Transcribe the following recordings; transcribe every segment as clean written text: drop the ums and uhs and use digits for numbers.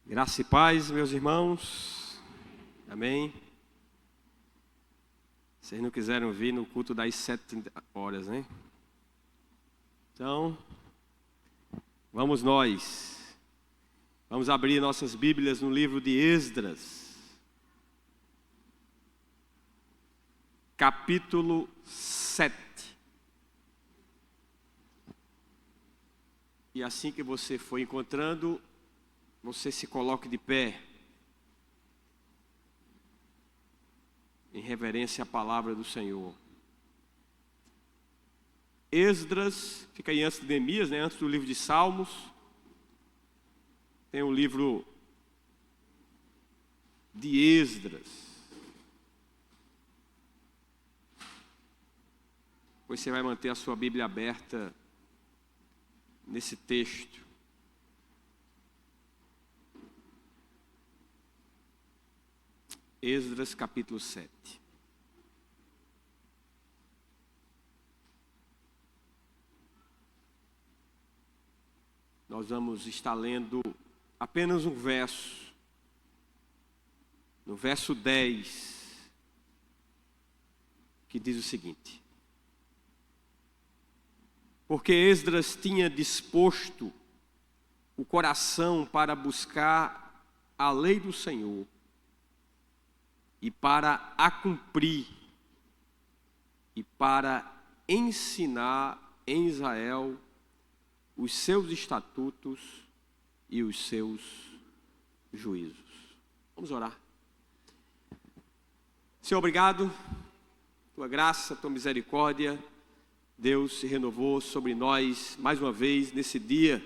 Graça e paz, meus irmãos. Amém. Vocês não quiseram vir no culto das 7h, né? Então, vamos nós. Vamos abrir nossas Bíblias no livro de Esdras, capítulo 7. E assim que você for encontrando, você se coloque de pé, em reverência à palavra do Senhor. Esdras, fica aí antes de Neemias, né? Antes do livro de Salmos. Tem o livro de Esdras. Pois você vai manter a sua Bíblia aberta nesse texto. Esdras capítulo 7. Nós vamos estar lendo apenas um verso. No verso 10, que diz o seguinte: porque Esdras tinha disposto o coração para buscar a lei do Senhor e para a cumprir, e para ensinar em Israel os seus estatutos e os seus juízos. Vamos orar. Senhor, obrigado. Tua graça, tua misericórdia, Deus, se renovou sobre nós mais uma vez nesse dia,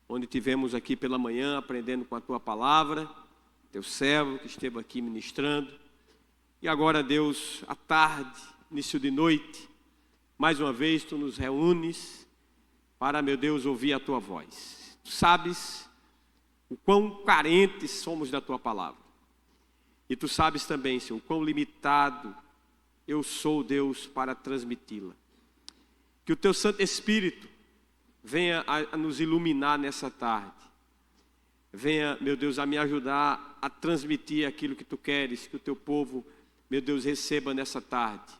onde tivemos aqui pela manhã aprendendo com a tua palavra, teu servo que esteve aqui ministrando, e agora, Deus, à tarde, início de noite, mais uma vez tu nos reúnes para, meu Deus, ouvir a tua voz. Tu sabes o quão carentes somos da tua palavra, e tu sabes também, Senhor, o quão limitado eu sou, Deus, para transmiti-la. Que o teu Santo Espírito venha a nos iluminar nessa tarde. Venha, meu Deus, a me ajudar a transmitir aquilo que tu queres que o teu povo, meu Deus, receba nessa tarde.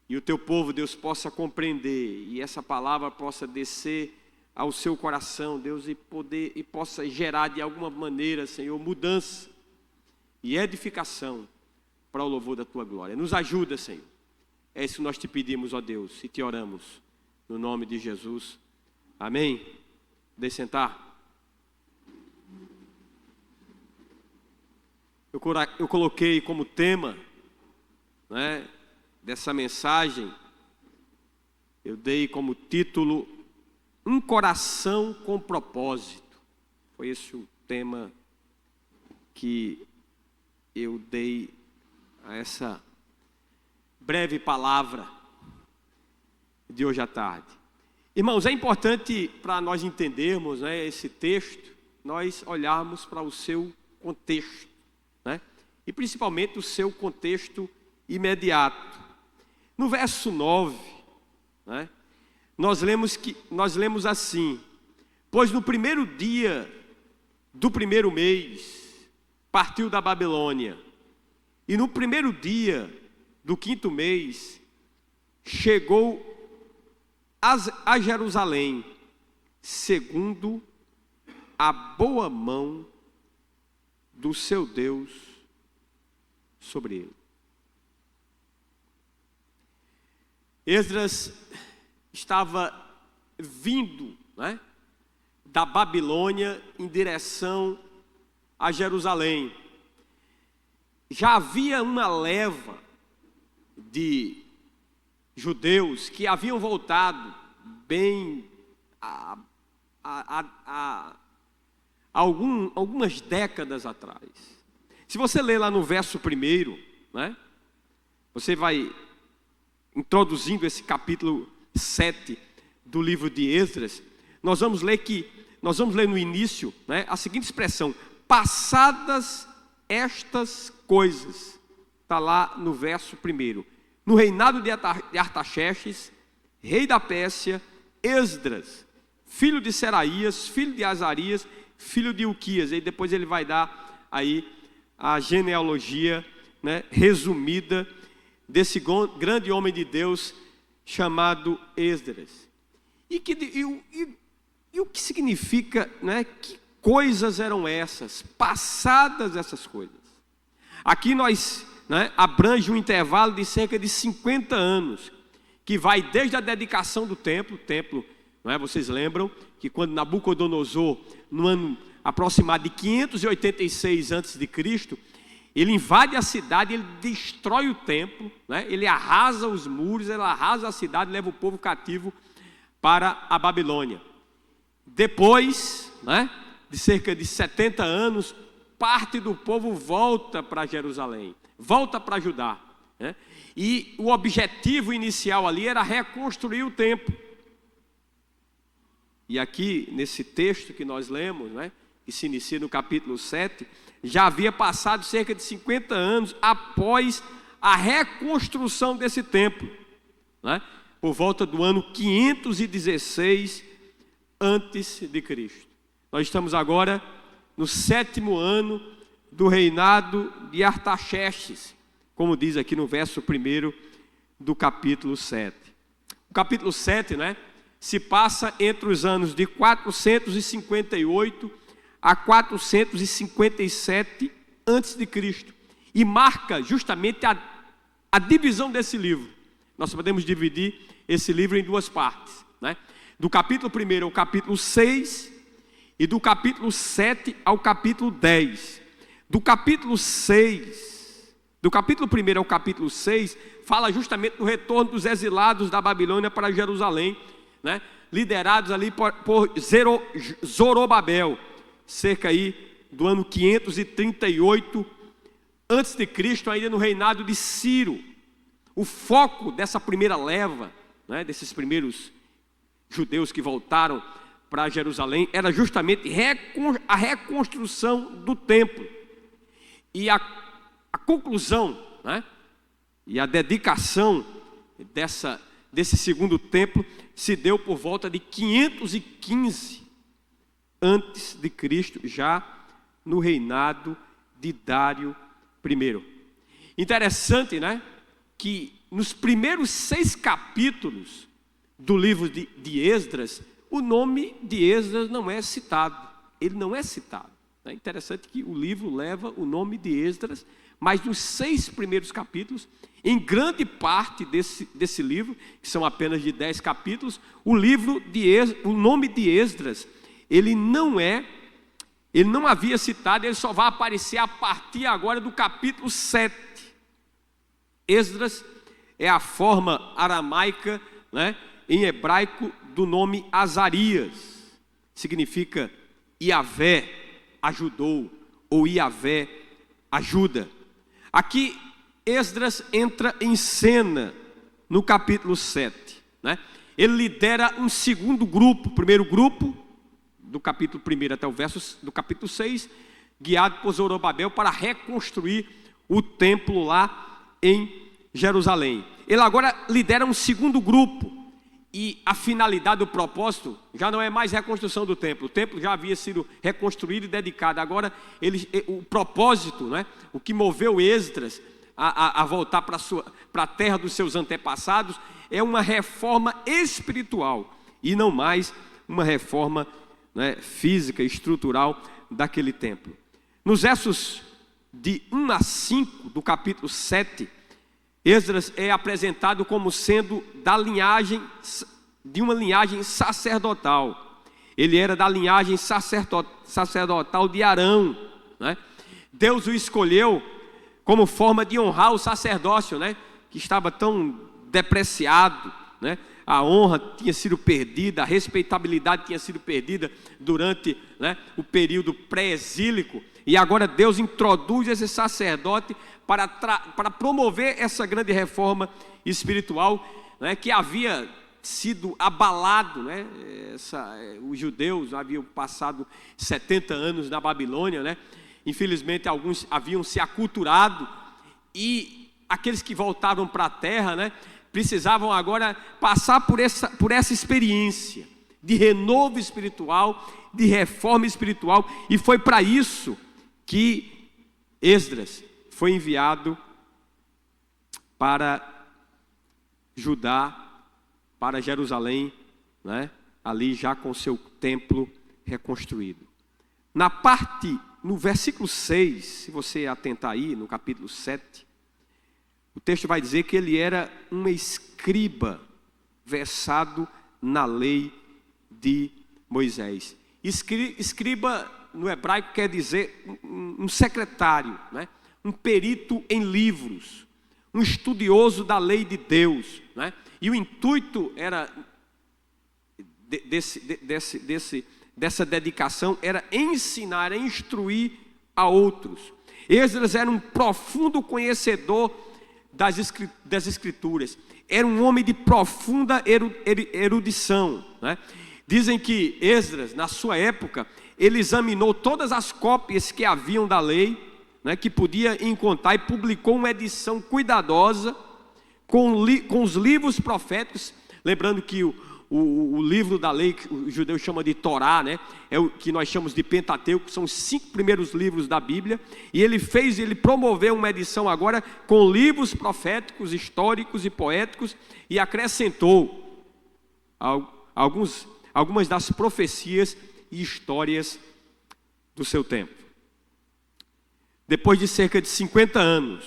E o teu povo, Deus, possa compreender e essa palavra possa descer ao seu coração, Deus, e possa gerar de alguma maneira, Senhor, mudança e edificação para o louvor da tua glória. Nos ajuda, Senhor. É isso que nós te pedimos, ó Deus, e te oramos no nome de Jesus. Amém. Deixe sentar. Eu coloquei como tema, né, dessa mensagem, eu dei como título, Um Coração com Propósito. Foi esse o tema que eu dei a essa breve palavra de hoje à tarde. Irmãos, é importante para nós entendermos, né, esse texto, nós olharmos para o seu contexto, né, e principalmente o seu contexto imediato. No verso 9, né, nós lemos assim: pois no primeiro dia do primeiro mês partiu da Babilônia, e no primeiro dia do quinto mês chegou a Jerusalém, segundo a boa mão do seu Deus sobre ele. Esdras estava vindo, né, da Babilônia em direção a Jerusalém. Já havia uma leva de judeus que haviam voltado bem algumas décadas atrás. Se você ler lá no verso 1, né, você vai introduzindo esse capítulo 7 do livro de Esdras, nós vamos ler no início, né, a seguinte expressão: passadas estas coisas. Está lá no verso 1. No reinado de Artaxerxes, rei da Pérsia, Esdras, filho de Seraías, filho de Azarias, filho de Ilquias. E depois ele vai dar aí a genealogia, né, resumida desse grande homem de Deus chamado Esdras. E o que significa, né, que coisas eram essas, passadas essas coisas? Aqui nós, né, abrange um intervalo de cerca de 50 anos, que vai desde a dedicação do templo, não é? Vocês lembram que quando Nabucodonosor, no ano aproximado de 586 a.C., ele invade a cidade, ele destrói o templo, né? Ele arrasa os muros, ele arrasa a cidade, leva o povo cativo para a Babilônia. Depois, né, de cerca de 70 anos, parte do povo volta para Jerusalém, volta para Judá, né? E o objetivo inicial ali era reconstruir o templo. E aqui, nesse texto que nós lemos, né, que se inicia no capítulo 7, já havia passado cerca de 50 anos após a reconstrução desse templo, né, por volta do ano 516 a.C. Nós estamos agora no 7º ano do reinado de Artaxerxes, como diz aqui no verso 1 do capítulo 7. O capítulo 7, né, se passa entre os anos de 458 a 457 a.C. e marca justamente a divisão desse livro. Nós podemos dividir esse livro em duas partes, né? Do capítulo 1 ao capítulo 6 e do capítulo 7 ao capítulo 10. Do capítulo 1 ao capítulo 6, fala justamente do retorno dos exilados da Babilônia para Jerusalém, né? Liderados ali por Zorobabel, cerca aí do ano 538 a.C., ainda no reinado de Ciro. O foco dessa primeira leva, né, desses primeiros judeus que voltaram para Jerusalém, era justamente a reconstrução do templo. E a conclusão, né, e a dedicação desse segundo templo se deu por volta de 515 a.C., já no reinado de Dário I. Interessante, né, que nos primeiros 6 capítulos do livro de Esdras, o nome de Esdras não é citado. Ele não é citado. É interessante que o livro leva o nome de Esdras, mas nos 6 primeiros capítulos, em grande parte desse livro, que são apenas de 10 capítulos, o nome de Esdras, ele não havia citado, ele só vai aparecer a partir agora do capítulo 7. Esdras é a forma aramaica, né, em hebraico, do nome Azarias. Significa Iavé ajudou, ou Iavé ajuda. Aqui Esdras entra em cena no capítulo 7, né? Ele lidera um segundo grupo, o primeiro grupo, do capítulo 1 até o verso do capítulo 6, guiado por Zorobabel para reconstruir o templo lá em Jerusalém. Ele agora lidera um segundo grupo, e a finalidade, o propósito, já não é mais reconstrução do templo. O templo já havia sido reconstruído e dedicado. Agora, o propósito, né, o que moveu Esdras a voltar para a terra dos seus antepassados, é uma reforma espiritual, e não mais uma reforma, né, física, estrutural daquele templo. Nos versos de 1 a 5 do capítulo 7, Esdras é apresentado como sendo de uma linhagem sacerdotal. Ele era da linhagem sacerdotal de Arão, né? Deus o escolheu como forma de honrar o sacerdócio, né, que estava tão depreciado, né? A honra tinha sido perdida, a respeitabilidade tinha sido perdida durante, né, o período pré-exílico. E agora Deus introduz esse sacerdote para promover essa grande reforma espiritual, né, que havia sido abalado, né? Os judeus haviam passado 70 anos na Babilônia, né? Infelizmente alguns haviam se aculturado, e aqueles que voltavam para a terra, né, precisavam agora passar por essa experiência de renovo espiritual, de reforma espiritual. E foi para isso que Esdras foi enviado para Judá, para Jerusalém, né? Ali já com seu templo reconstruído. No versículo 6, se você atentar aí, no capítulo 7, o texto vai dizer que ele era um escriba versado na lei de Moisés. Escriba no hebraico quer dizer um secretário, né? Um perito em livros, um estudioso da lei de Deus, né? E o intuito era dessa dedicação era ensinar, instruir a outros. Esdras era um profundo conhecedor das escrituras, era um homem de profunda erudição, né? Dizem que Esdras, na sua época, ele examinou todas as cópias que haviam da lei, né, que podia encontrar, e publicou uma edição cuidadosa com os livros proféticos. Lembrando que o livro da lei, que os judeus chamam de Torá, né, é o que nós chamamos de Pentateuco, que são os 5 primeiros livros da Bíblia. E ele promoveu uma edição agora com livros proféticos, históricos e poéticos, e acrescentou algumas das profecias e histórias do seu tempo. Depois de cerca de 50 anos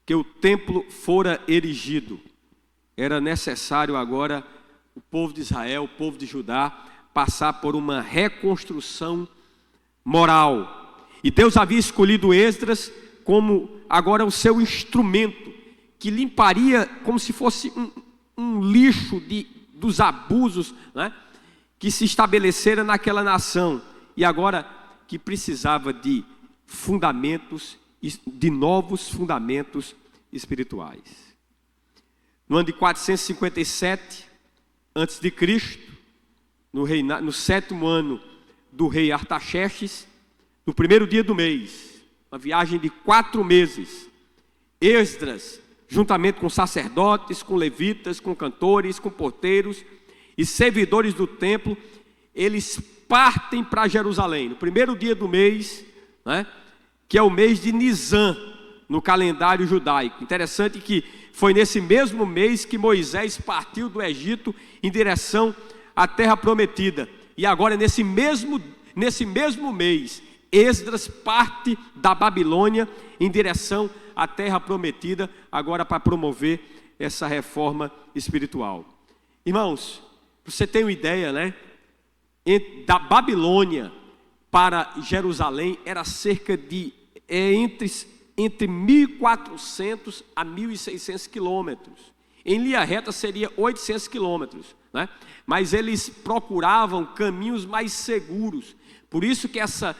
que o templo fora erigido, era necessário agora o povo de Israel, o povo de Judá, passar por uma reconstrução moral. E Deus havia escolhido Esdras como agora o seu instrumento, que limparia como se fosse um lixo dos abusos, né, que se estabeleceram naquela nação, e agora que precisava de fundamentos, de novos fundamentos espirituais. No ano de 457 a.C., no 7º ano do rei Artaxerxes, no primeiro dia do mês, uma viagem de 4 meses, Esdras, juntamente com sacerdotes, com levitas, com cantores, com porteiros e servidores do templo, eles partem para Jerusalém, no primeiro dia do mês, né, que é o mês de Nisan, no calendário judaico. Interessante que foi nesse mesmo mês que Moisés partiu do Egito em direção à terra prometida. E agora, nesse mesmo mês, Esdras parte da Babilônia em direção à terra prometida, agora para promover essa reforma espiritual. Irmãos, você tem uma ideia, né? Da Babilônia para Jerusalém era cerca de entre 1.400 a 1.600 quilômetros. Em linha reta seria 800 quilômetros, né? Mas eles procuravam caminhos mais seguros. Por isso que essa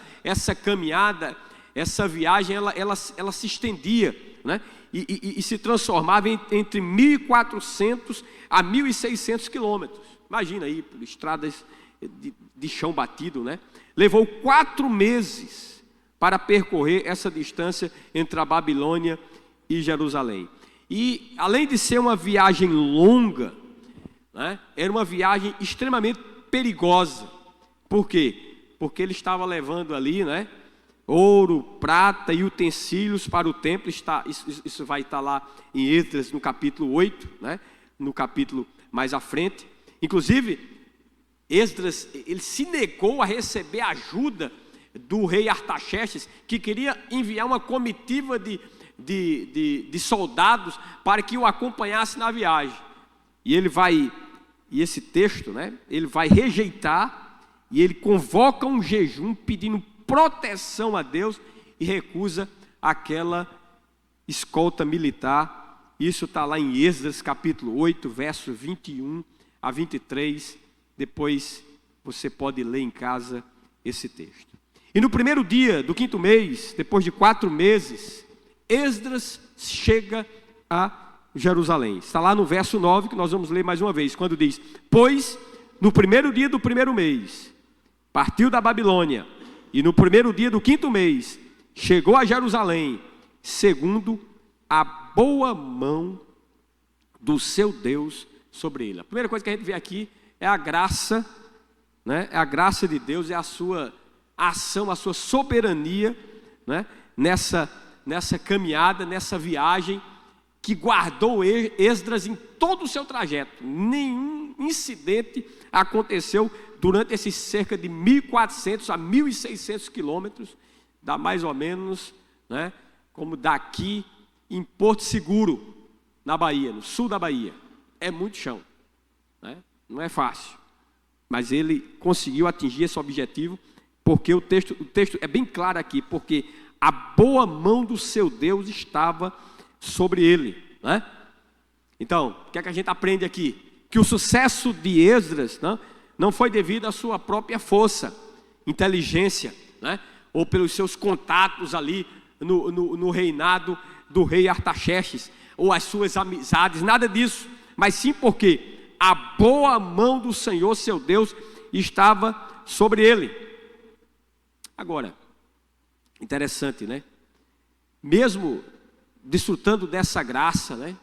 caminhada, essa viagem, ela se estendia, né? E se transformava entre 1.400 a 1.600 quilômetros. Imagina aí, por estradas de chão batido, né? Levou 4 meses para percorrer essa distância entre a Babilônia e Jerusalém. E além de ser uma viagem longa, né, era uma viagem extremamente perigosa. Por quê? Porque ele estava levando ali, né, ouro, prata e utensílios para o templo. Isso vai estar lá em Esdras, no capítulo 8, né, no capítulo mais à frente. Inclusive, Esdras, ele se negou a receber ajuda do rei Artaxerxes, que queria enviar uma comitiva de soldados para que o acompanhasse na viagem. E esse texto, né, ele vai rejeitar, e ele convoca um jejum pedindo proteção a Deus e recusa aquela escolta militar. Isso está lá em Esdras capítulo 8, verso 21 a 23. Depois você pode ler em casa esse texto. E no primeiro dia do 5º mês, depois de 4 meses, Esdras chega a Jerusalém. Está lá no verso 9, que nós vamos ler mais uma vez, quando diz: pois no primeiro dia do 1º mês, partiu da Babilônia, e no primeiro dia do 5º mês, chegou a Jerusalém, segundo a boa mão do seu Deus sobre ele. A primeira coisa que a gente vê aqui é a graça, né? É a graça de Deus, é a sua ação, a sua soberania, né? Nessa caminhada, nessa viagem, que guardou Esdras em todo o seu trajeto. Nenhum incidente aconteceu durante esses cerca de 1.400 a 1.600 quilômetros, dá mais ou menos, né, como daqui em Porto Seguro, na Bahia, no sul da Bahia. É muito chão, né? Não é fácil, mas ele conseguiu atingir esse objetivo, porque o texto é bem claro aqui, porque a boa mão do seu Deus estava sobre ele, né? Então, o que é que a gente aprende aqui? Que o sucesso de Esdras, né, não foi devido à sua própria força, inteligência, né, ou pelos seus contatos ali no reinado do rei Artaxerxes, ou as suas amizades, nada disso, mas sim porque a boa mão do Senhor, seu Deus, estava sobre ele. Agora, interessante, né? Mesmo desfrutando dessa graça, né?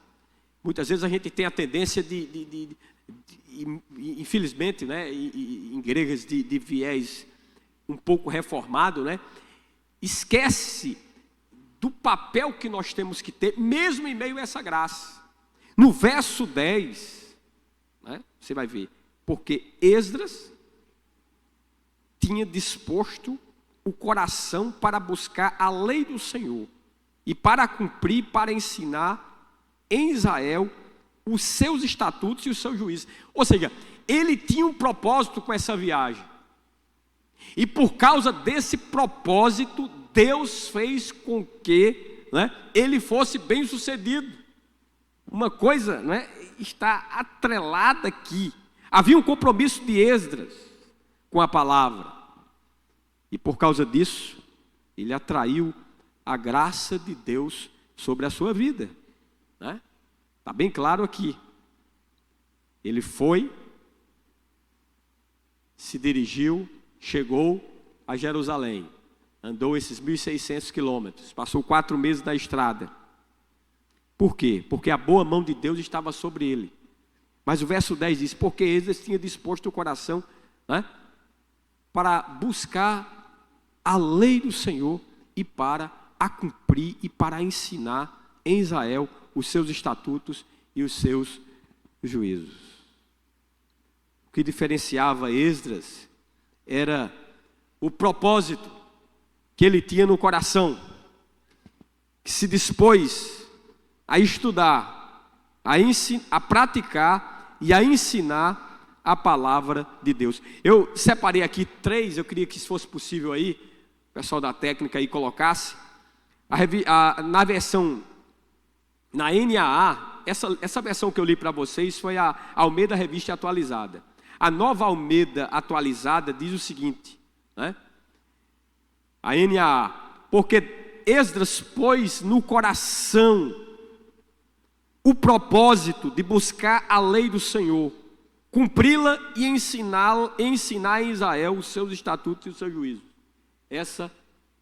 Muitas vezes a gente tem a tendência infelizmente, né, em igrejas de viés um pouco reformado, né, esquece do papel que nós temos que ter, mesmo em meio a essa graça. No verso 10, né, você vai ver, porque Esdras tinha disposto o coração para buscar a lei do Senhor e para cumprir, para ensinar em Israel os seus estatutos e os seus juízos. Ou seja, ele tinha um propósito com essa viagem. E por causa desse propósito, Deus fez com que, né, ele fosse bem sucedido. Uma coisa, né, está atrelada aqui. Havia um compromisso de Esdras com a palavra. E por causa disso, ele atraiu a graça de Deus sobre a sua vida. Está bem claro aqui. Ele foi, se dirigiu, chegou a Jerusalém, andou esses 1.600 quilômetros, passou 4 meses na estrada. Por quê? Porque a boa mão de Deus estava sobre ele. Mas o verso 10 diz, porque Esdras tinha disposto o coração, né, para buscar a lei do Senhor e para a cumprir e para ensinar em Israel os seus estatutos e os seus juízos. O que diferenciava Esdras era o propósito que ele tinha no coração, que se dispôs a estudar, a praticar e a ensinar a palavra de Deus. Eu separei aqui 3, eu queria que se fosse possível aí, o pessoal da técnica aí colocasse, na versão, na NAA, essa versão que eu li para vocês foi a Almeida Revista Atualizada. A Nova Almeida Atualizada diz o seguinte, né? A NAA, porque Esdras pôs no coração o propósito de buscar a lei do Senhor, cumpri-la e ensinar em Israel os seus estatutos e os seus juízos. Essa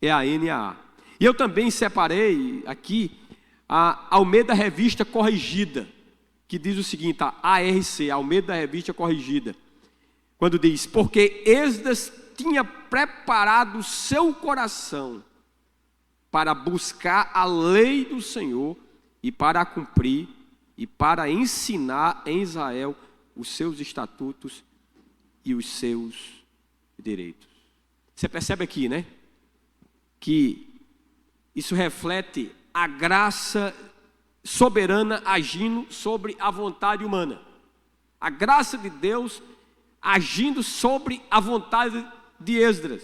é a NAA. E eu também separei aqui a Almeida Revista Corrigida, que diz o seguinte, a ARC, Almeida Revista Corrigida, quando diz, porque Esdras tinha preparado seu coração para buscar a lei do Senhor e para a cumprir e para ensinar em Israel os seus estatutos e os seus direitos. Você percebe aqui, né? Que isso reflete a graça soberana agindo sobre a vontade humana. A graça de Deus agindo sobre a vontade de Esdras.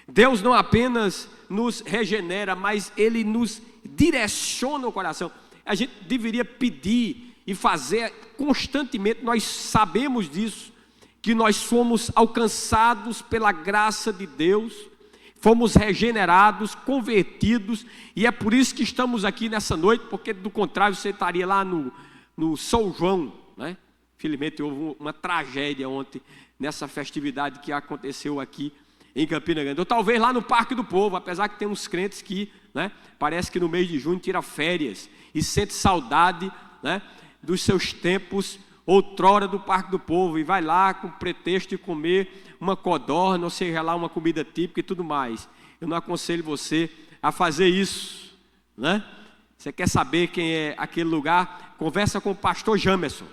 Deus não apenas nos regenera, mas Ele nos direciona o coração. A gente deveria pedir e fazer constantemente, nós sabemos disso, que nós fomos alcançados pela graça de Deus, fomos regenerados, convertidos, e é por isso que estamos aqui nessa noite, porque do contrário você estaria lá no São João, né? Infelizmente houve uma tragédia ontem, nessa festividade que aconteceu aqui em Campina Grande, ou talvez lá no Parque do Povo, apesar que tem uns crentes que, né, parece que no mês de junho tira férias, e sente saudade, né, dos seus tempos outrora do Parque do Povo, e vai lá com pretexto de comer uma codorna, ou seja lá, uma comida típica e tudo mais. Eu não aconselho você a fazer isso, né? Você quer saber quem é aquele lugar? Conversa com o pastor Jamerson.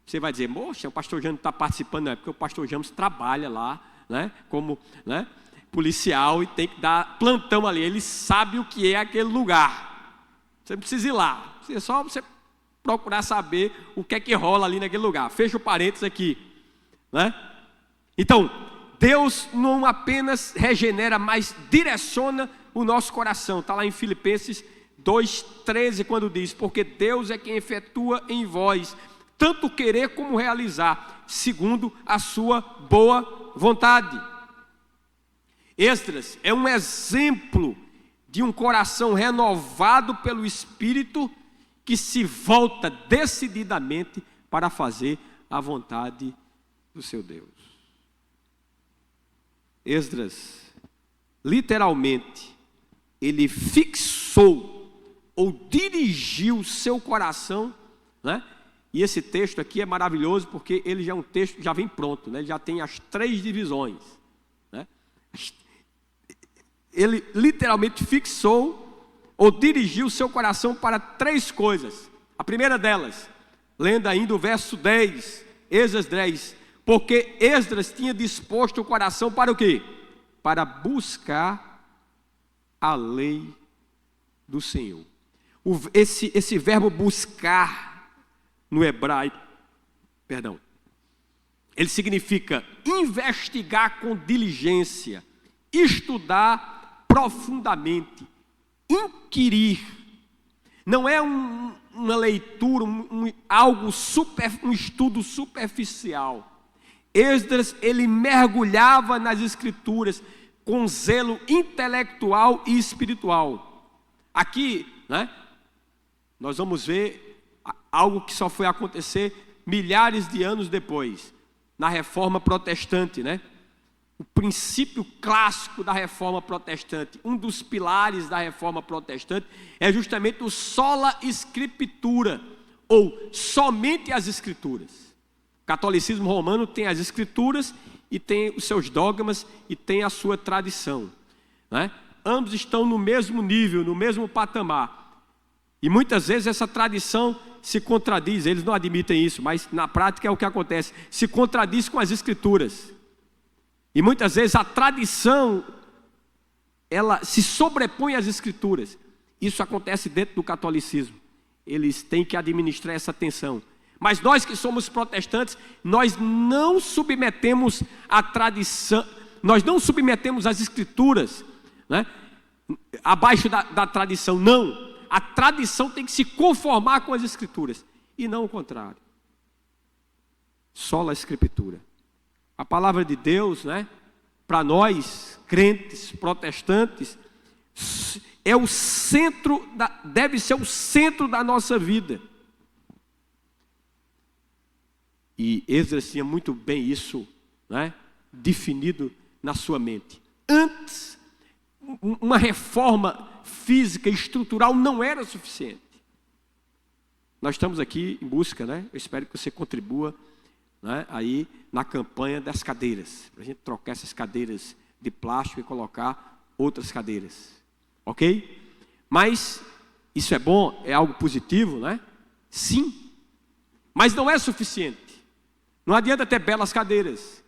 Você vai dizer, moxa, o pastor Jamerson está participando, não é porque o pastor Jamerson trabalha lá, né, como, né, policial, e tem que dar plantão ali. Ele sabe o que é aquele lugar. Você não precisa ir lá, é só você procurar saber o que é que rola ali naquele lugar. Fecha o parênteses aqui, né? Então, Deus não apenas regenera, mas direciona o nosso coração. Está lá em Filipenses 2,13, quando diz: porque Deus é quem efetua em vós tanto querer como realizar, segundo a sua boa vontade. Esdras é um exemplo de um coração renovado pelo Espírito, que se volta decididamente para fazer a vontade do seu Deus. Esdras, literalmente, ele fixou ou dirigiu seu coração, né? E esse texto aqui é maravilhoso porque ele já é um texto que já vem pronto, né? Ele já tem as 3 divisões, né? Ele literalmente fixou ou dirigiu seu coração para 3 coisas. A primeira delas, lendo ainda o verso 10, Esdras 10, porque Esdras tinha disposto o coração para o quê? Para buscar a lei do Senhor. Esse verbo buscar no hebraico, ele significa investigar com diligência, estudar profundamente, inquirir. Não é uma leitura, um estudo superficial. Esdras, ele mergulhava nas Escrituras com zelo intelectual e espiritual. Aqui, né, nós vamos ver algo que só foi acontecer milhares de anos depois, na Reforma Protestante, né? O princípio clássico da Reforma Protestante, um dos pilares da Reforma Protestante, é justamente o sola scriptura, ou somente as Escrituras. O catolicismo romano tem as Escrituras e tem os seus dogmas e tem a sua tradição, né? Ambos estão no mesmo nível, no mesmo patamar. E muitas vezes essa tradição se contradiz, eles não admitem isso, mas na prática é o que acontece, se contradiz com as Escrituras. E muitas vezes a tradição, ela se sobrepõe às Escrituras. Isso acontece dentro do catolicismo. Eles têm que administrar essa tensão. Mas nós que somos protestantes, nós não submetemos a tradição, nós não submetemos as Escrituras, né, abaixo da tradição, não. A tradição tem que se conformar com as Escrituras, e não o contrário. Sola Escritura. A palavra de Deus, né, para nós, crentes, protestantes, é o centro, deve ser o centro da nossa vida. E Esdras tinha muito bem isso, né, definido na sua mente. Antes, uma reforma física, estrutural não era suficiente. Nós estamos aqui em busca, né? Eu espero que você contribua, né, aí na campanha das cadeiras, para a gente trocar essas cadeiras de plástico e colocar outras cadeiras, ok? Mas isso é bom, é algo positivo, né? Sim, mas não é suficiente. Não adianta ter belas cadeiras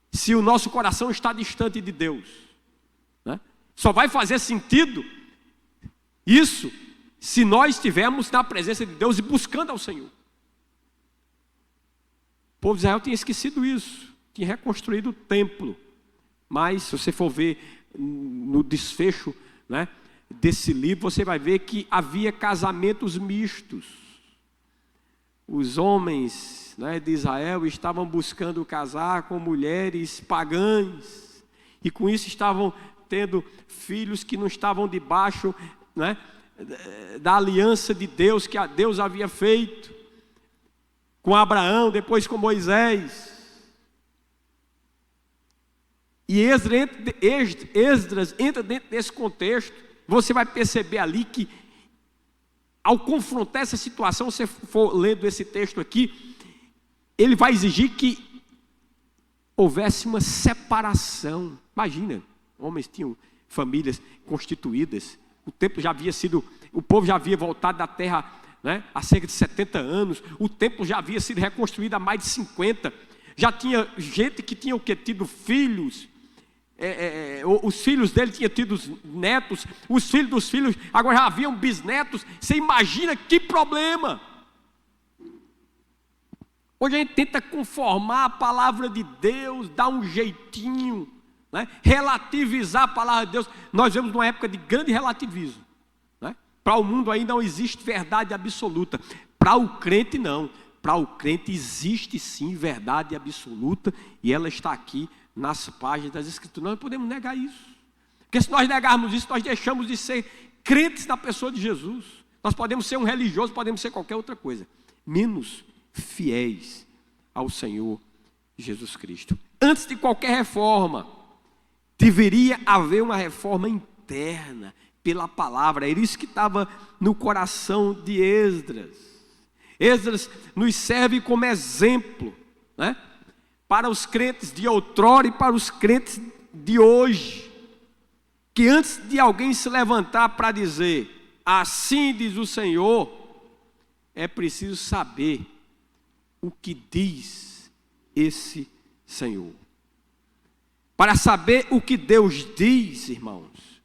se o nosso coração está distante de Deus, né? Só vai fazer sentido isso se nós estivermos na presença de Deus e buscando ao Senhor. O povo de Israel tinha esquecido isso, tinha reconstruído o templo, mas se você for ver no desfecho, né, desse livro, você vai ver que havia casamentos mistos. Os homens, né, de Israel estavam buscando casar com mulheres pagãs, e com isso estavam tendo filhos que não estavam debaixo, né, da aliança de Deus, que Deus havia feito com Abraão, depois com Moisés. E Esdras entra dentro desse contexto. Você vai perceber ali que, ao confrontar essa situação, se você for lendo esse texto aqui, ele vai exigir que houvesse uma separação. Imagina, homens tinham famílias constituídas, o templo já havia sido, o povo já havia voltado da terra, né, há cerca de 70 anos, o templo já havia sido reconstruído há mais de 50, já tinha gente que tinha tido filhos, os filhos dele tinham tido netos, os filhos dos filhos agora já haviam bisnetos. Você imagina que problema. Hoje a gente tenta conformar a palavra de Deus, dar um jeitinho, né? Relativizar a palavra de Deus. Nós vemos uma época de grande relativismo, né? Para o mundo ainda não existe verdade absoluta, para o crente não. Para o crente existe sim verdade absoluta, e ela está aqui nas páginas das Escrituras. Nós não podemos negar isso, porque se nós negarmos isso, nós deixamos de ser crentes na pessoa de Jesus. Nós podemos ser um religioso, podemos ser qualquer outra coisa, menos fiéis ao Senhor Jesus Cristo. Antes de qualquer reforma, deveria haver uma reforma interna pela palavra. Era isso que estava no coração de Esdras. Esdras nos serve como exemplo, né, para os crentes de outrora e para os crentes de hoje, que antes de alguém se levantar para dizer, assim diz o Senhor, é preciso saber o que diz esse Senhor. Para saber o que Deus diz, irmãos,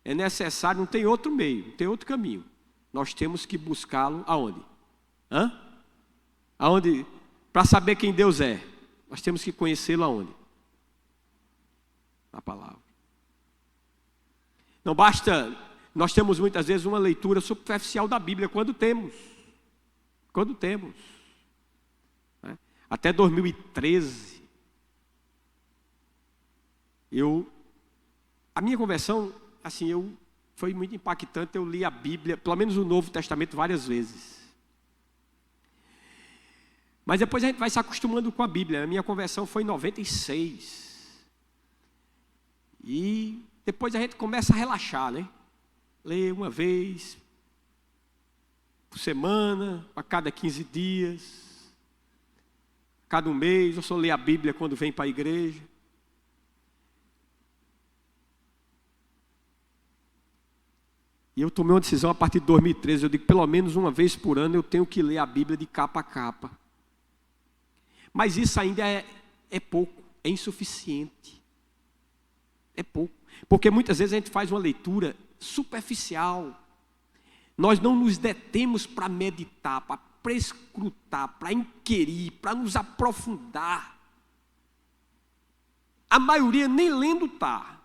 é necessário, não tem outro meio, não tem outro caminho. Nós temos que buscá-lo aonde? Aonde? Para saber quem Deus é, nós temos que conhecê-lo aonde? Na palavra. Não basta, nós temos muitas vezes uma leitura superficial da Bíblia, quando temos. Né? Até 2013, a minha conversão, assim, foi muito impactante. Eu li a Bíblia, pelo menos o Novo Testamento, várias vezes. Mas depois a gente vai se acostumando com a Bíblia. A minha conversão foi em 96. E depois a gente começa a relaxar, né? Ler uma vez por semana, a cada 15 dias, cada um mês. Eu só leio a Bíblia quando vem para a igreja. E eu tomei uma decisão a partir de 2013. Eu digo, pelo menos uma vez por ano eu tenho que ler a Bíblia de capa a capa. Mas isso ainda é pouco, é insuficiente. É pouco. Porque muitas vezes a gente faz uma leitura superficial. Nós não nos detemos para meditar, para prescrutar, para inquirir, para nos aprofundar. A maioria nem lendo está.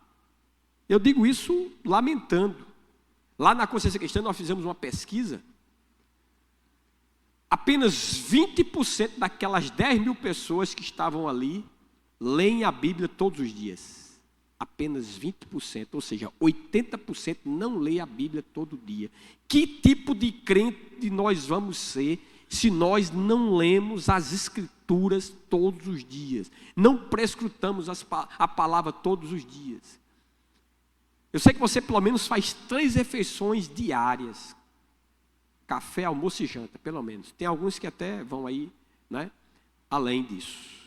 Eu digo isso lamentando. Lá na Consciência Cristã nós fizemos uma pesquisa. Apenas 20% daquelas 10 mil pessoas que estavam ali leem a Bíblia todos os dias. Apenas 20%, ou seja, 80% não lê a Bíblia todo dia. Que tipo de crente nós vamos ser se nós não lemos as Escrituras todos os dias? Não prescrutamos a palavra todos os dias. Eu sei que você pelo menos faz 3 refeições diárias. Café, almoço e janta, pelo menos. Tem alguns que até vão aí, né, além disso.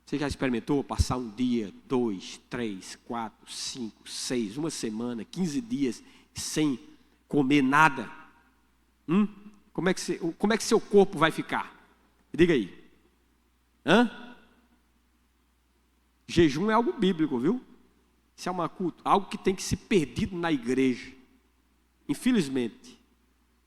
Você já experimentou passar um dia, 2, 3, 4, 5, 6, uma semana, 15 dias sem comer nada? Como é que seu corpo vai ficar? Diga aí. Jejum é algo bíblico, viu? Isso é algo que tem que ser perdido na igreja. Infelizmente,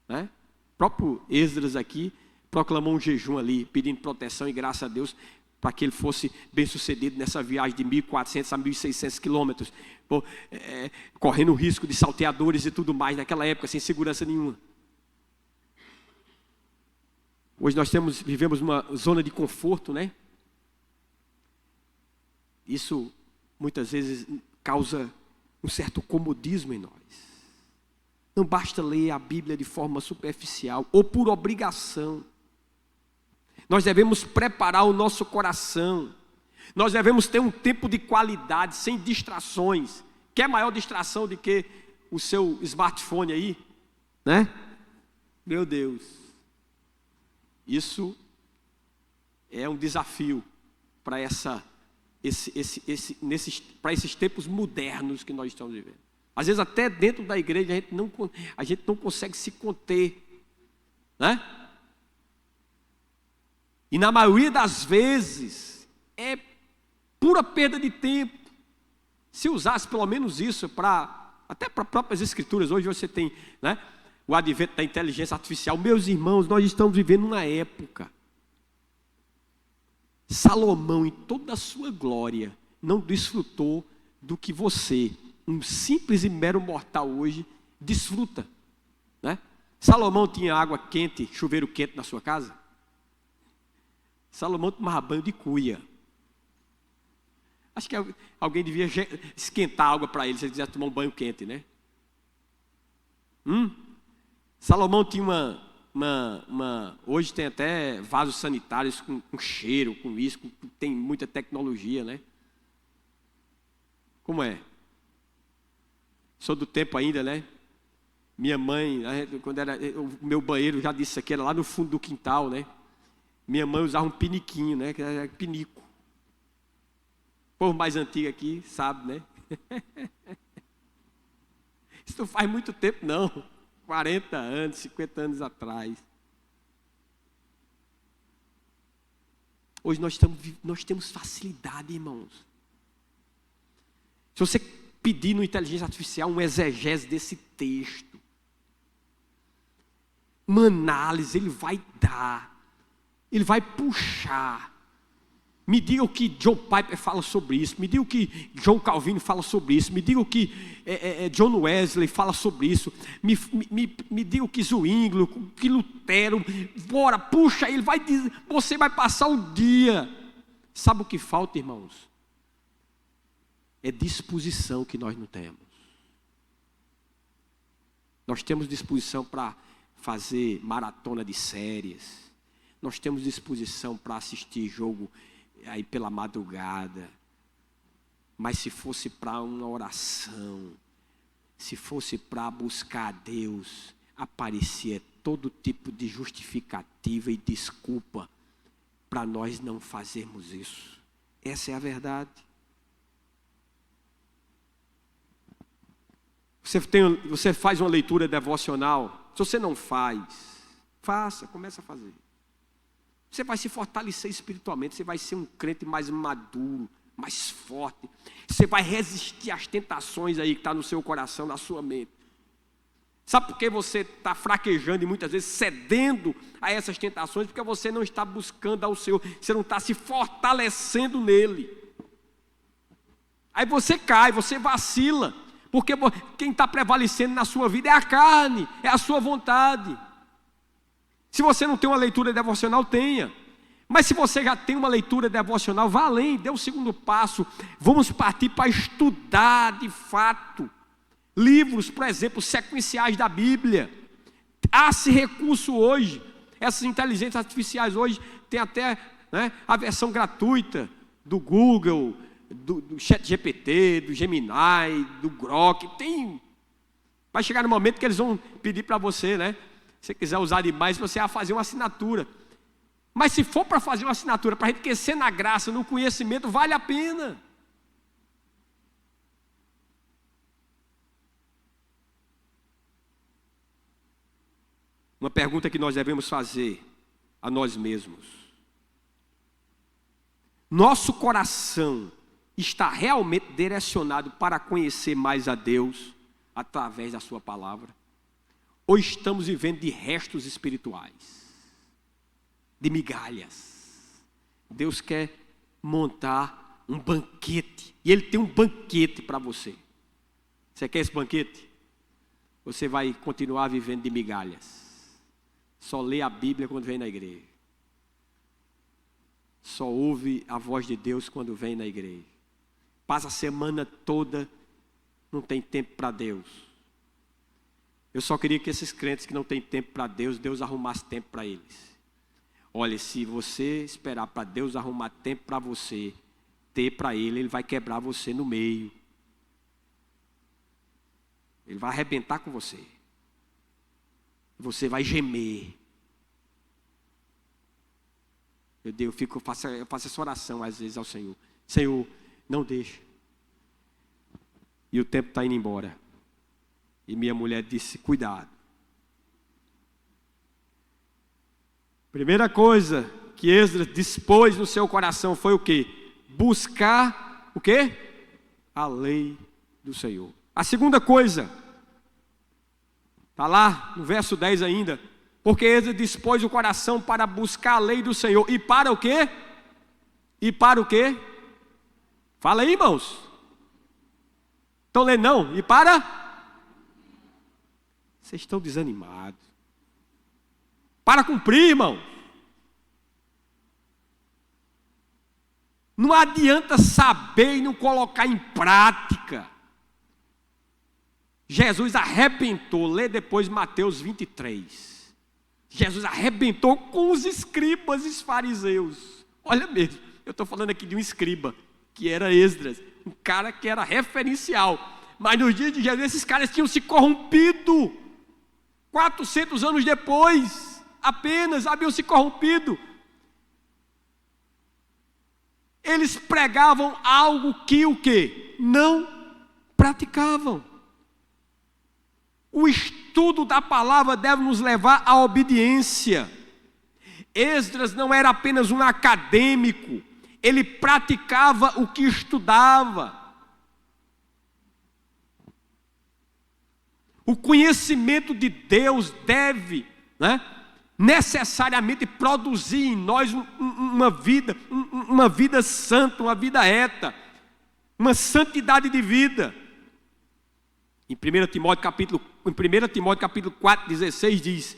né? O próprio Esdras aqui proclamou um jejum ali, pedindo proteção e graça a Deus para que ele fosse bem sucedido nessa viagem de 1.400 a 1.600 quilômetros, correndo o risco de salteadores e tudo mais naquela época, sem segurança nenhuma. Hoje nós vivemos uma zona de conforto, né? Isso muitas vezes causa um certo comodismo em nós. Não basta ler a Bíblia de forma superficial ou por obrigação. Nós devemos preparar o nosso coração. Nós devemos ter um tempo de qualidade, sem distrações. Quer maior distração do que o seu smartphone aí? Né? Meu Deus. Isso é um desafio para esses tempos modernos que nós estamos vivendo. Às vezes até dentro da igreja a gente não consegue se conter, né? E na maioria das vezes é pura perda de tempo. Se usasse pelo menos isso até para próprias escrituras, hoje você tem, né, o advento da inteligência artificial. Meus irmãos, nós estamos vivendo uma época. Salomão, em toda a sua glória, não desfrutou do que você, um simples e mero mortal hoje, desfruta, né? Salomão tinha água quente, chuveiro quente na sua casa? Salomão tomava banho de cuia. Acho que alguém devia esquentar a água para ele, se ele quisesse tomar um banho quente, né? Salomão tinha hoje tem até vasos sanitários com cheiro, com isso, tem muita tecnologia, né? Como é? Sou do tempo ainda, né? Minha mãe, quando era o meu banheiro, já disse aqui, era lá no fundo do quintal, né? Minha mãe usava um piniquinho, né? Que era pinico. O povo mais antigo aqui sabe, né? Isso não faz muito tempo, não. 40 anos, 50 anos atrás. Hoje nós temos facilidade, irmãos. Se você pedir no inteligência artificial um exegese desse texto, uma análise, ele vai dar, ele vai puxar. Me diga o que John Piper fala sobre isso, me diga o que John Calvin fala sobre isso, me diga o que John Wesley fala sobre isso, me diga o que Zwinglio, o que Lutero, bora, puxa, ele vai dizer, você vai passar o dia. Sabe o que falta, irmãos? É disposição que nós não temos. Nós temos disposição para fazer maratona de séries, nós temos disposição para assistir jogo aí pela madrugada, mas se fosse para uma oração, se fosse para buscar a Deus, aparecia todo tipo de justificativa e desculpa para nós não fazermos isso. Essa é a verdade. Você faz uma leitura devocional, se você não faz, faça, comece a fazer. Você vai se fortalecer espiritualmente, você vai ser um crente mais maduro, mais forte. Você vai resistir às tentações aí que estão no seu coração, na sua mente. Sabe por que você está fraquejando e muitas vezes cedendo a essas tentações? Porque você não está buscando ao Senhor, você não está se fortalecendo nele. Aí você cai, você vacila, porque quem está prevalecendo na sua vida é a carne, é a sua vontade. Se você não tem uma leitura devocional, tenha. Mas se você já tem uma leitura devocional, vá além, dê o segundo passo. Vamos partir para estudar de fato livros, por exemplo, sequenciais da Bíblia. Há esse recurso hoje. Essas inteligências artificiais hoje tem até, né, a versão gratuita do Google, do ChatGPT, do Gemini, do Grok. Vai chegar no momento que eles vão pedir para você, né? Se você quiser usar demais, você vai fazer uma assinatura. Mas se for para fazer uma assinatura, para a gente crescer na graça, no conhecimento, vale a pena. Uma pergunta que nós devemos fazer a nós mesmos: nosso coração está realmente direcionado para conhecer mais a Deus através da sua palavra? Ou estamos vivendo de restos espirituais, de migalhas? Deus quer montar um banquete, e Ele tem um banquete para você. Você quer esse banquete? Você vai continuar vivendo de migalhas. Só lê a Bíblia quando vem na igreja. Só ouve a voz de Deus quando vem na igreja. Passa a semana toda, não tem tempo para Deus. Eu só queria que esses crentes que não têm tempo para Deus, Deus arrumasse tempo para eles. Olha, se você esperar para Deus arrumar tempo para você, ter para Ele vai quebrar você no meio. Ele vai arrebentar com você. Você vai gemer. Eu faço essa oração às vezes ao Senhor. Senhor, não deixa. E o tempo está indo embora. E minha mulher disse, cuidado. Primeira coisa que Esdras dispôs no seu coração foi o quê? Buscar o quê? A lei do Senhor. A segunda coisa, está lá no verso 10 ainda, porque Esdras dispôs o coração para buscar a lei do Senhor. E para o quê? E para o quê? Fala aí, irmãos. Estão lendo não? E para? Vocês estão desanimados. Para cumprir, irmão. Não adianta saber e não colocar em prática. Jesus arrebentou, lê depois Mateus 23. Jesus arrebentou com os escribas e os fariseus. Olha mesmo, eu estou falando aqui de um escriba, que era Esdras, um cara que era referencial. Mas nos dias de Jesus, esses caras tinham se corrompido. 400 anos depois, apenas haviam se corrompido. Eles pregavam algo que o quê? Não praticavam. O estudo da palavra deve nos levar à obediência. Esdras não era apenas um acadêmico, ele praticava o que estudava. O conhecimento de Deus deve, necessariamente produzir em nós uma vida santa, uma vida reta, uma santidade de vida. Em 1 Timóteo capítulo 4, 16 diz,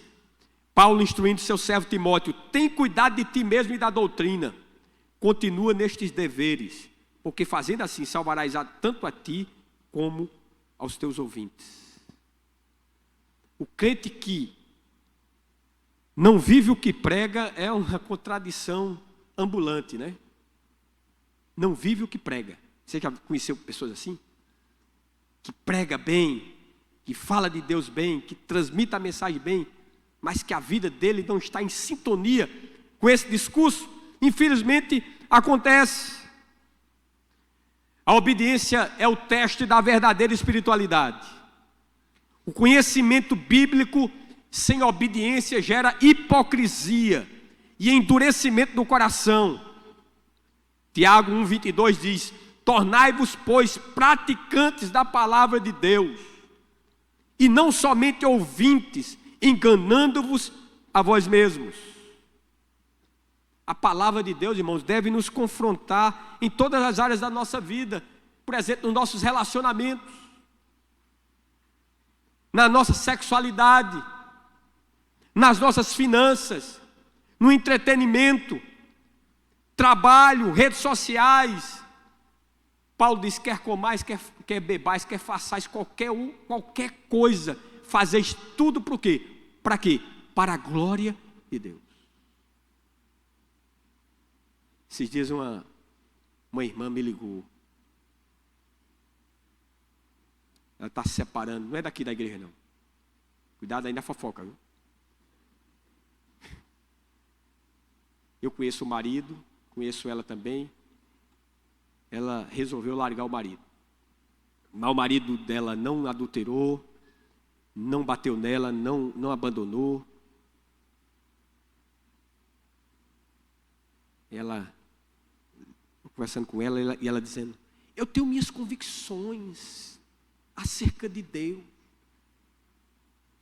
Paulo instruindo seu servo Timóteo, tem cuidado de ti mesmo e da doutrina, continua nestes deveres, porque fazendo assim salvarás tanto a ti como aos teus ouvintes. O crente que não vive o que prega é uma contradição ambulante, né? Não vive o que prega. Você já conheceu pessoas assim? Que prega bem, que fala de Deus bem, que transmite a mensagem bem, mas que a vida dele não está em sintonia com esse discurso? Infelizmente, acontece. A obediência é o teste da verdadeira espiritualidade. O conhecimento bíblico sem obediência gera hipocrisia e endurecimento do coração. Tiago 1,22 diz, tornai-vos, pois, praticantes da palavra de Deus, e não somente ouvintes, enganando-vos a vós mesmos. A palavra de Deus, irmãos, deve nos confrontar em todas as áreas da nossa vida, por exemplo, nos nossos relacionamentos, na nossa sexualidade, nas nossas finanças, no entretenimento, trabalho, redes sociais. Paulo diz, quer comais, quer bebais, quer façais qualquer coisa, fazeis tudo para o quê? Para quê? Para a glória de Deus. Esses dias uma irmã me ligou. Ela está se separando, não é daqui da igreja não. Cuidado aí na fofoca, viu? Eu conheço o marido, conheço ela também. Ela resolveu largar o marido. Mas o marido dela não adulterou, não bateu nela, não abandonou. Ela, conversando com ela, e ela dizendo, eu tenho minhas convicções acerca de Deus.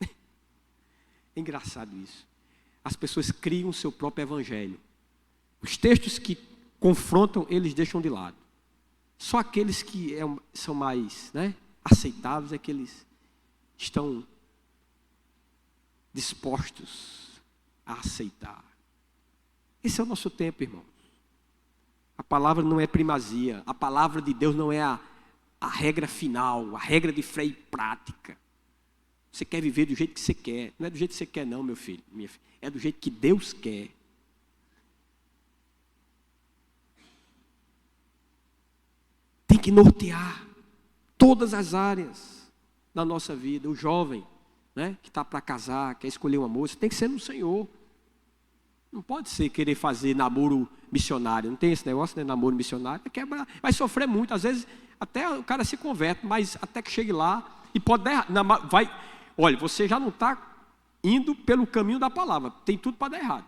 É engraçado isso. As pessoas criam o seu próprio evangelho. Os textos que confrontam, eles deixam de lado. Só aqueles que são mais aceitáveis é que eles estão dispostos a aceitar. Esse é o nosso tempo, irmãos. A palavra não é primazia. A palavra de Deus não é a regra final, a regra de freio prática. Você quer viver do jeito que você quer. Não é do jeito que você quer não, meu filho, minha filha. É do jeito que Deus quer. Tem que nortear todas as áreas da nossa vida. O jovem, que está para casar, quer escolher uma moça, tem que ser no Senhor. Não pode ser querer fazer namoro missionário. Não tem esse negócio, né? Namoro missionário. Vai sofrer muito. Às vezes até o cara se converte, mas até que chegue lá e pode dar errado. Olha, você já não está indo pelo caminho da palavra. Tem tudo para dar errado.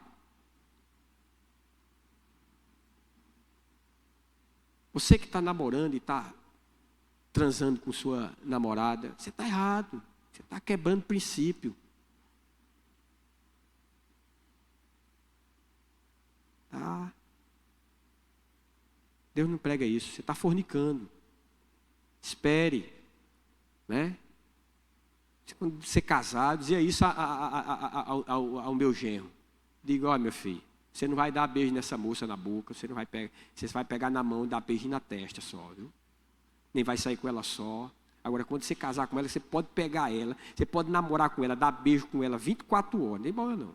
Você que está namorando e está transando com sua namorada, você está errado. Você está quebrando princípio. Tá? Deus não prega isso. Você está fornicando. Espere. Né? Quando você casar, dizia isso ao meu genro. Diga, olha meu filho, você não vai dar beijo nessa moça na boca, você vai pegar na mão e dar beijo na testa só, viu? Nem vai sair com ela só. Agora, quando você casar com ela, você pode pegar ela, você pode namorar com ela, dar beijo com ela 24 horas, nem bom não.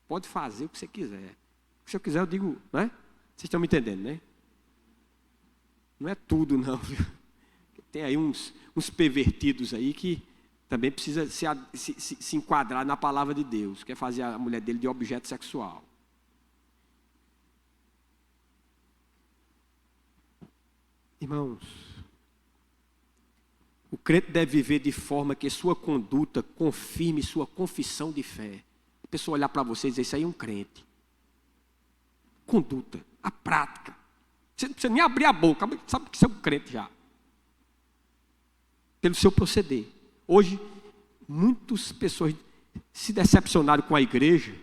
Pode fazer o que você quiser. Se eu quiser, eu digo, né? Vocês estão me entendendo, né? Não é tudo não, viu? Tem aí uns pervertidos aí que também precisa se enquadrar na palavra de Deus. Quer fazer a mulher dele de objeto sexual. Irmãos, o crente deve viver de forma que sua conduta confirme sua confissão de fé. A pessoa olhar para você e dizer, isso aí é um crente. Conduta, a prática. Você não precisa nem abrir a boca, sabe que você é um crente já. Pelo seu proceder. Hoje, muitas pessoas se decepcionaram com a igreja,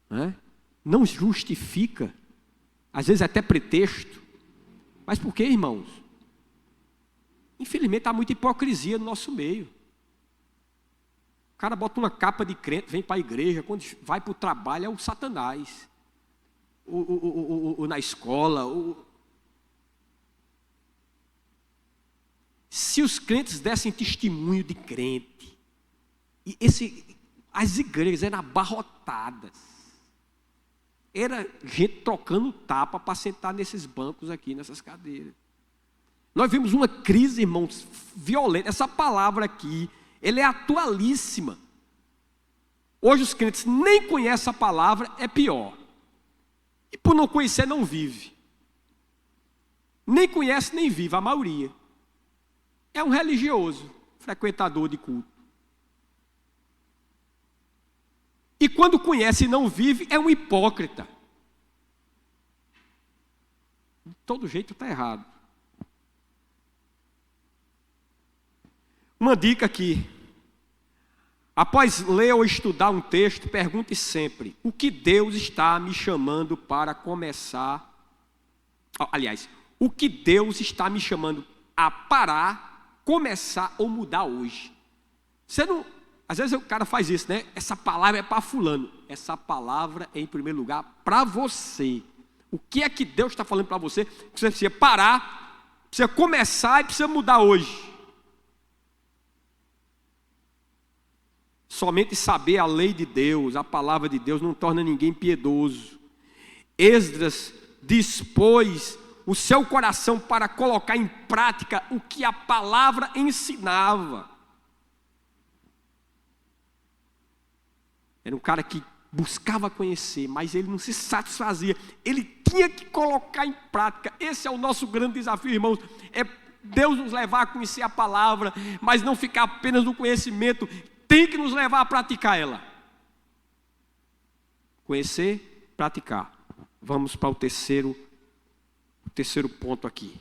né? Não justifica, às vezes até pretexto. Mas por quê, irmãos? Infelizmente, há muita hipocrisia no nosso meio. O cara bota uma capa de crente, vem para a igreja, quando vai para o trabalho é o Satanás. Na escola. Se os crentes dessem testemunho de crente, as igrejas eram abarrotadas. Era gente trocando tapa para sentar nesses bancos aqui, nessas cadeiras. Nós vimos uma crise, irmãos, violenta. Essa palavra aqui, ela é atualíssima. Hoje os crentes nem conhecem a palavra, é pior. E por não conhecer, não vive. Nem conhece, nem vive, a maioria. É um religioso, frequentador de culto. E quando conhece e não vive, é um hipócrita. De todo jeito está errado. Uma dica aqui. Após ler ou estudar um texto, pergunte sempre: o que Deus está me chamando para começar? Aliás, o que Deus está me chamando a parar, começar ou mudar hoje? Você não... Às vezes o cara faz isso, né? Essa palavra é para fulano. Essa palavra é, em primeiro lugar, para você. O que é que Deus está falando para você? Que você precisa parar, precisa começar e precisa mudar hoje. Somente saber a lei de Deus, a palavra de Deus, não torna ninguém piedoso. Esdras dispôs o seu coração para colocar em prática o que a palavra ensinava. Era um cara que buscava conhecer, mas ele não se satisfazia. Ele tinha que colocar em prática. Esse é o nosso grande desafio, irmãos. É Deus nos levar a conhecer a palavra, mas não ficar apenas no conhecimento. Tem que nos levar a praticar ela. Conhecer, praticar. Vamos para o terceiro ponto aqui.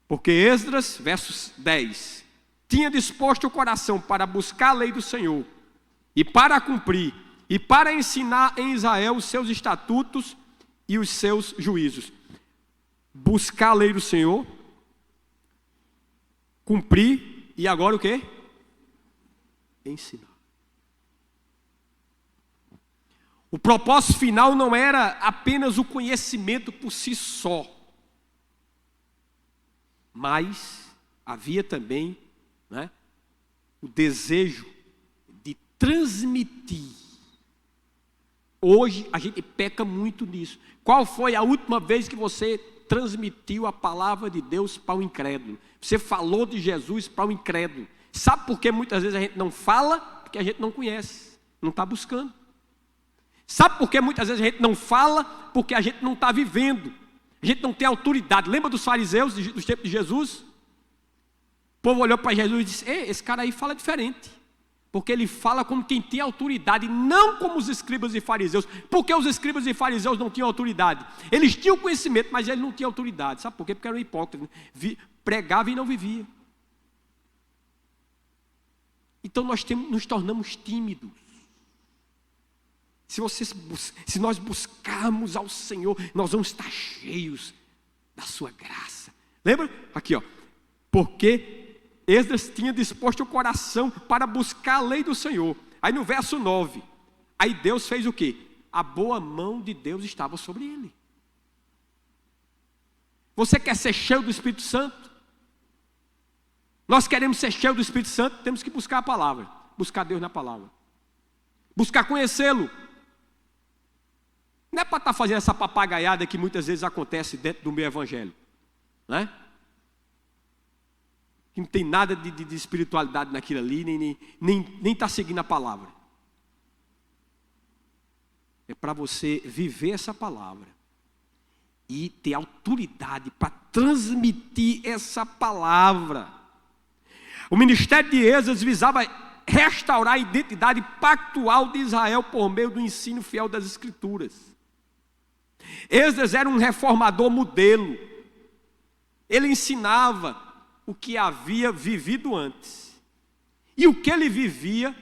Porque Esdras, versos 10, tinha disposto o coração para buscar a lei do Senhor, e para cumprir, e para ensinar em Israel os seus estatutos e os seus juízos. Buscar a lei do Senhor, cumprir, e agora o quê? Ensinar. O propósito final não era apenas o conhecimento por si só, mas havia também, né, o desejo de transmitir. Hoje a gente peca muito nisso. Qual foi a última vez que você transmitiu a palavra de Deus para o incrédulo? Você falou de Jesus para o incrédulo. Sabe por que muitas vezes a gente não fala? Porque a gente não conhece, não está buscando. Sabe por que muitas vezes a gente não fala? Porque a gente não está vivendo. A gente não tem autoridade. Lembra dos fariseus dos tempos de Jesus? O povo olhou para Jesus e disse: ei, esse cara aí fala diferente. Porque ele fala como quem tem autoridade, não como os escribas e fariseus. Porque os escribas e fariseus não tinham autoridade. Eles tinham conhecimento, mas eles não tinham autoridade. Sabe por quê? Porque eram hipócritas. Pregavam e não viviam. Então nos tornamos tímidos. Se nós buscarmos ao Senhor, nós vamos estar cheios da sua graça. Lembra? Aqui, ó. Porque Esdras tinha disposto o coração para buscar a lei do Senhor. Aí no verso 9, aí Deus fez o quê? A boa mão de Deus estava sobre ele. Você quer ser cheio do Espírito Santo? Nós queremos ser cheios do Espírito Santo, temos que buscar a palavra. Buscar Deus na palavra. Buscar conhecê-lo. Não é para estar fazendo essa papagaiada que muitas vezes acontece dentro do meio evangélico. Não é? Que não tem nada de espiritualidade naquilo ali, nem está seguindo a palavra. É para você viver essa palavra e ter autoridade para transmitir essa palavra. O ministério de Esdras visava restaurar a identidade pactual de Israel por meio do ensino fiel das Escrituras. Esdras era um reformador modelo. Ele ensinava o que havia vivido antes. E o que ele vivia,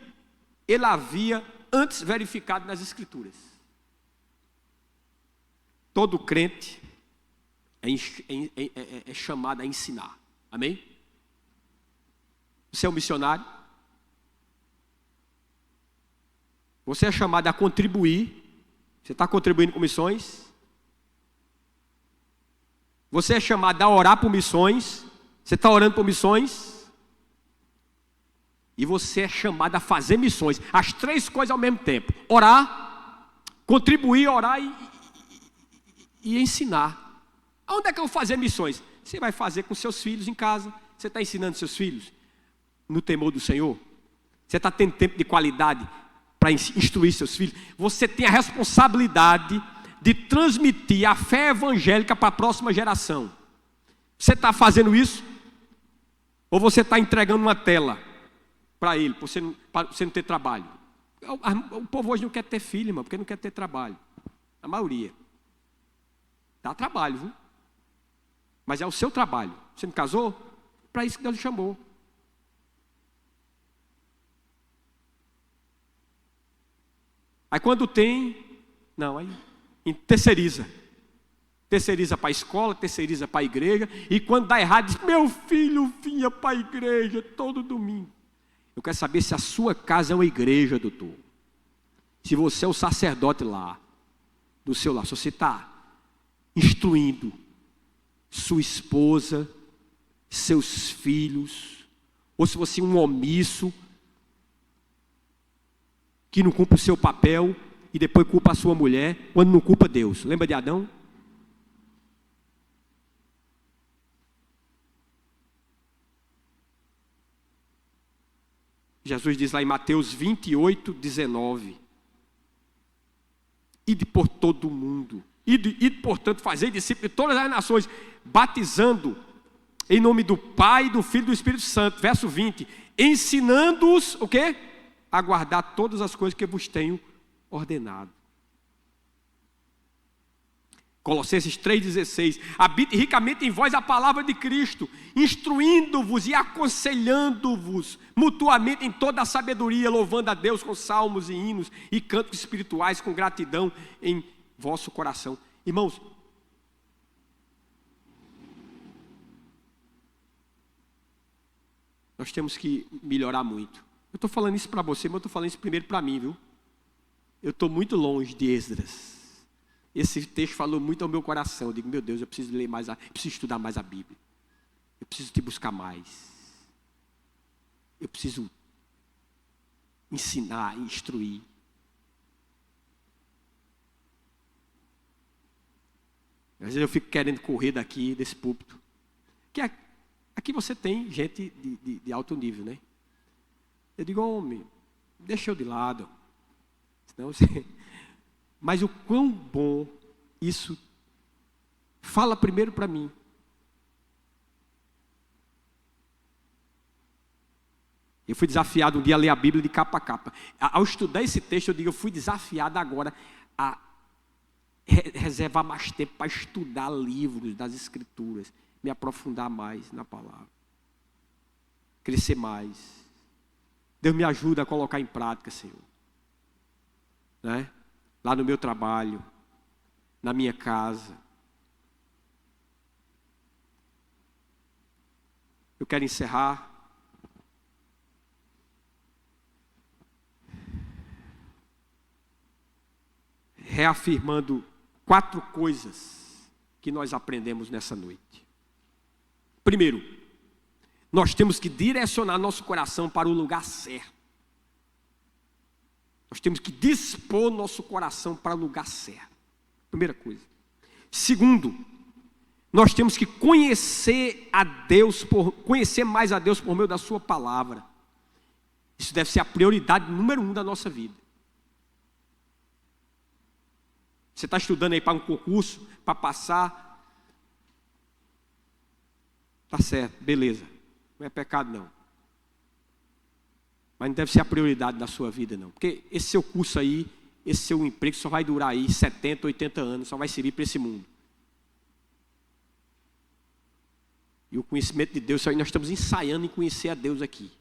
ele havia antes verificado nas Escrituras. Todo crente é chamado a ensinar. Amém? Você é um missionário. Você é chamado a contribuir. Você está contribuindo com missões. Você é chamado a orar por missões. Você está orando por missões. E você é chamado a fazer missões. As três coisas ao mesmo tempo. Orar, contribuir, orar e ensinar. Onde é que eu vou fazer missões? Você vai fazer com seus filhos em casa. Você está ensinando seus filhos no temor do Senhor? Você está tendo tempo de qualidade para instruir seus filhos? Você tem a responsabilidade de transmitir a fé evangélica para a próxima geração. Você está fazendo isso? Ou você está entregando uma tela para ele, para você não ter trabalho? O povo hoje não quer ter filho, irmão, porque não quer ter trabalho. A maioria. Dá trabalho, viu? Mas é o seu trabalho. Você não casou? Para isso que Deus lhe chamou. Aí quando tem, não, aí terceiriza. Terceiriza para a escola, terceiriza para a igreja. E quando dá errado, diz: meu filho vinha para a igreja todo domingo. Eu quero saber se a sua casa é uma igreja, doutor. Se você é o sacerdote lá, do seu lar. Se você está instruindo sua esposa, seus filhos. Ou se você é um omisso, que não cumpre o seu papel e depois culpa a sua mulher, quando não culpa Deus. Lembra de Adão? Jesus diz lá em Mateus 28, 19: ide por todo o mundo, ide, portanto, fazei discípulos de todas as nações, batizando em nome do Pai, do Filho e do Espírito Santo. Verso 20: ensinando-os o quê? A guardar todas as coisas que vos tenho ordenado. Colossenses 3,16: habite ricamente em vós a palavra de Cristo, instruindo-vos e aconselhando-vos mutuamente em toda a sabedoria, louvando a Deus com salmos e hinos e cantos espirituais com gratidão em vosso coração. Irmãos, nós temos que melhorar muito. Eu estou falando isso para você, mas eu estou falando isso primeiro para mim, viu? Eu estou muito longe de Esdras. Esse texto falou muito ao meu coração. Eu digo: meu Deus, eu preciso ler mais, preciso estudar mais a Bíblia. Eu preciso te buscar mais. Eu preciso ensinar, instruir. Às vezes eu fico querendo correr daqui, desse púlpito. Que aqui você tem gente de alto nível, né? Eu digo: homem, deixa eu de lado. Senão você... Mas o quão bom isso fala primeiro para mim. Eu fui desafiado um dia a ler a Bíblia de capa a capa. Ao estudar esse texto, eu digo, eu fui desafiado agora a reservar mais tempo para estudar livros das Escrituras, me aprofundar mais na palavra, crescer mais. Deus me ajuda a colocar em prática, Senhor. Né? Lá no meu trabalho, na minha casa. Eu quero encerrar reafirmando 4 coisas que nós aprendemos nessa noite. Primeiro, nós temos que direcionar nosso coração para o lugar certo. Nós temos que dispor nosso coração para o lugar certo. Primeira coisa. Segundo, nós temos que conhecer mais a Deus por meio da sua palavra. Isso deve ser a prioridade número 1 da nossa vida. Você está estudando aí para um concurso, para passar. Tá certo, beleza. Não é pecado não. Mas não deve ser a prioridade da sua vida não. Porque esse seu curso aí, esse seu emprego só vai durar aí 70, 80 anos, só vai servir para esse mundo. E o conhecimento de Deus, nós estamos ensaiando em conhecer a Deus aqui.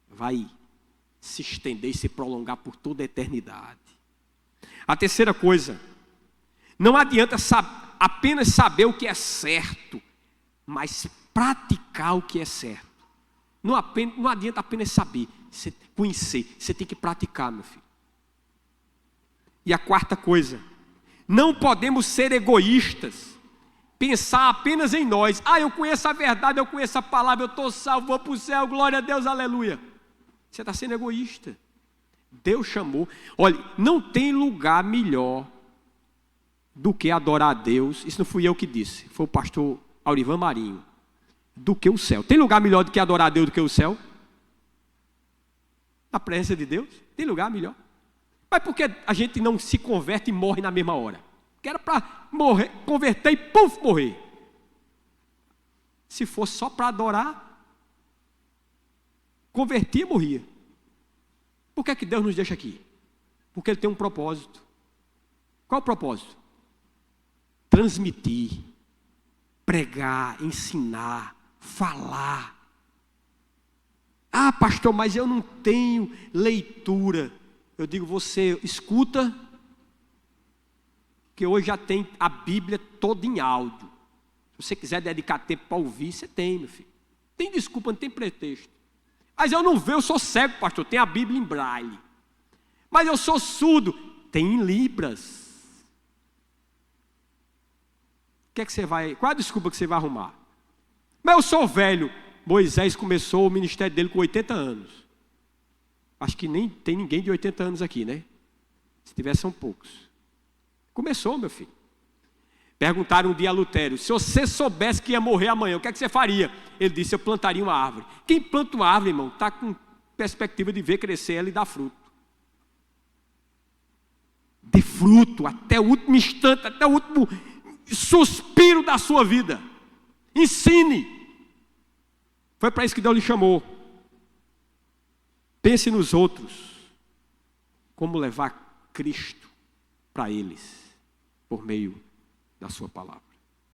Vai se estender e se prolongar por toda a eternidade. A terceira coisa, não adianta apenas saber o que é certo, mas praticar o que é certo. Não adianta apenas saber, conhecer, você tem que praticar, meu filho. E a quarta coisa, não podemos ser egoístas, pensar apenas em nós. Eu conheço a verdade, eu conheço a palavra, eu estou salvo, vou para o céu, glória a Deus, aleluia. Você está sendo egoísta. Deus chamou. Olha, não tem lugar melhor do que adorar a Deus. Isso não fui eu que disse, foi o pastor Aurivan Marinho. Do que o céu. Tem lugar melhor do que adorar a Deus do que o céu? A presença de Deus? Tem lugar melhor. Mas por que a gente não se converte e morre na mesma hora? Que era para morrer, converter e puf, morrer. Se fosse só para adorar, convertia e morria. Por que é que Deus nos deixa aqui? Porque Ele tem um propósito. Qual é o propósito? Transmitir, pregar, ensinar, falar. Pastor, mas eu não tenho leitura. Eu digo, você escuta, que hoje já tem a Bíblia toda em áudio. Se você quiser dedicar tempo para ouvir, você tem, meu filho. Tem desculpa, não tem pretexto. Mas eu não vejo, eu sou cego, pastor, tem a Bíblia em braille. Mas eu sou surdo, tem em libras. Qual a desculpa que você vai arrumar? Mas eu sou velho. Moisés começou o ministério dele com 80 anos. Acho que nem tem ninguém de 80 anos aqui, né? Se tiver, são poucos. Começou, meu filho. Perguntaram um dia a Lutério, se você soubesse que ia morrer amanhã, o que é que você faria? Ele disse, eu plantaria uma árvore. Quem planta uma árvore, irmão, está com perspectiva de ver crescer ela e dar fruto. Dê fruto até o último instante, até o último suspiro da sua vida. Ensine. Foi para isso que Deus lhe chamou. Pense nos outros. Como levar Cristo para eles, por meio da sua palavra.